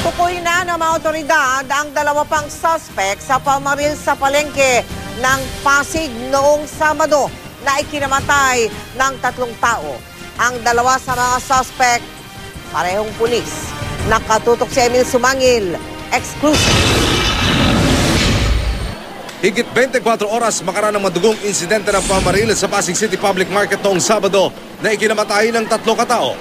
Natukoy na ng mga otoridad ang dalawa pang suspect sa pamaril sa palengke ng Pasig noong Sabado na ikinamatay ng 3 tao. Ang dalawa sa mga suspect, parehong pulis. Nakatutok si Emil Sumangil, exclusive. Higit 24 oras makaraan ng madugong insidente ng pamaril sa Pasig City Public Market noong Sabado na ikinamatay ng 3 katao.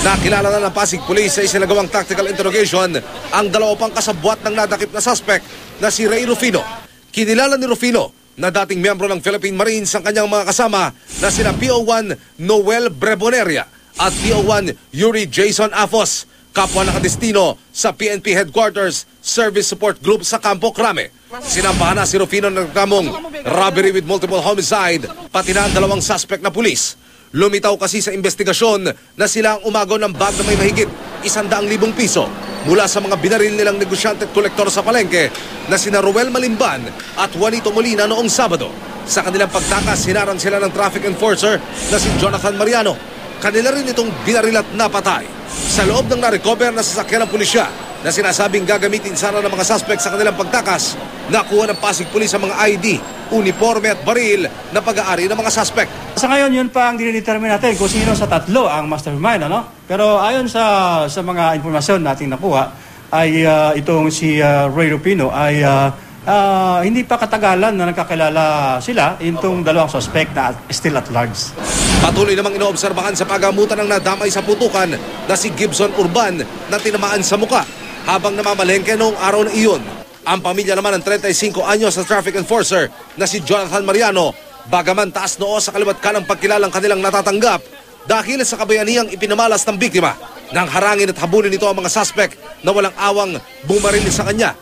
Nakilala na ng Pasig Police sa isinagawang tactical interrogation ang dalawa pang kasabwat ng nadakip na suspect na si Ray Rufino. Kinilala ni Rufino na dating miyembro ng Philippine Marines ang kanyang mga kasama na sina PO1 Noel Breboneria at PO1 Yuri Jason Afos, kapwa nakadestino sa PNP Headquarters Service Support Group sa Campo Crame. Sinampahan na si Rufino ng nagkamong robbery with multiple homicide, pati na ang dalawang suspect na pulis. Lumitaw kasi sa investigasyon na sila ang umagaw ng bag na may mahigit 100,000 piso mula sa mga binaril nilang negosyante at kolektor sa palengke na sina Roel Malimban at Juanito Molina noong Sabado. Sa kanilang pagtakas, sinaran sila ng traffic enforcer na si Jonathan Mariano. Kanila rin itong binaril at napatay. Sa loob ng na-recover na sasakyan ng pulisya na sinasabing gagamitin sana ng mga suspect sa kanilang pagtakas, nakuha ng Pasig Police ang mga ID, uniforme at baril na pag-aari ng mga suspect. Sa ngayon, yun pa ang dinidetermine natin kung sino sa 3 ang mastermind. Pero ayon sa mga informasyon nating nakuha, ay itong si Ray Rufino ay hindi pa katagalan na nagkakilala sila itong dalawang suspect na still at large. Patuloy namang inoobserbahan sa pagamutan ng nadamay sa putukan na si Gibson Urban na tinamaan sa muka habang namamalengke noong araw na iyon. Ang pamilya naman ng 35 anyos sa traffic enforcer na si Jonathan Mariano, bagaman taas noo sa kaliwat kanang pagkilalang kanilang natatanggap dahil sa kabayanihang ipinamalas ng biktima. Nang harangin at habulin nito ang mga suspect na walang awang bumaril sa kanya.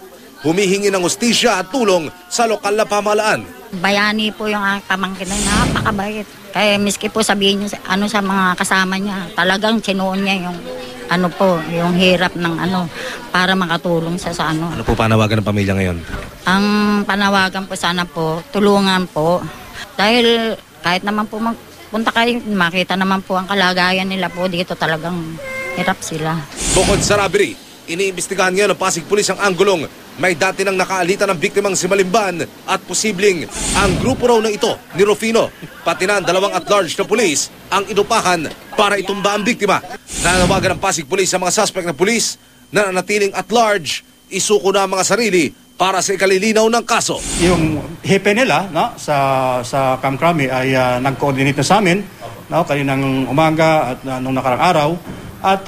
Humihingi ng hustisya at tulong sa lokal na pamahalaan. Bayani po yung pamangkin na napakabait. Kaya miski po sabihin niyo sa mga kasama niya, talagang sinuon niya yung yung hirap ng para makatulong sa ano. Ano po panawagan ng pamilya ngayon? Ang panawagan po sana po, tulungan po. Dahil kahit naman po magpunta kayo, makita naman po ang kalagayan nila po dito, talagang hirap sila. Bukod sa robbery, iniimbestigahan ngayon ng Pasig Police ang anggulong may dati nang nakaalitan ng biktimang si Malimban at posibleng ang grupo raw na ito ni Rufino, pati na ang dalawang at-large na pulis ang inupahan para itumba ang biktima. Nanawagan ng Pasig Police sa mga suspect na pulis na nanatiling at-large, isuko na ang mga sarili para sa ikalilinaw ng kaso. Yung hepe nila sa Camp Crame ay nag-coordinate na sa amin kaninang umaga at nung nakarang araw. At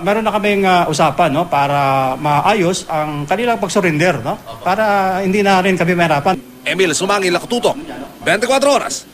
meron na kaming usapan para maayos ang kanilang pag-surrender para hindi na rin kami mahirapan. Emil Sumangil, nakatutok, 24 oras.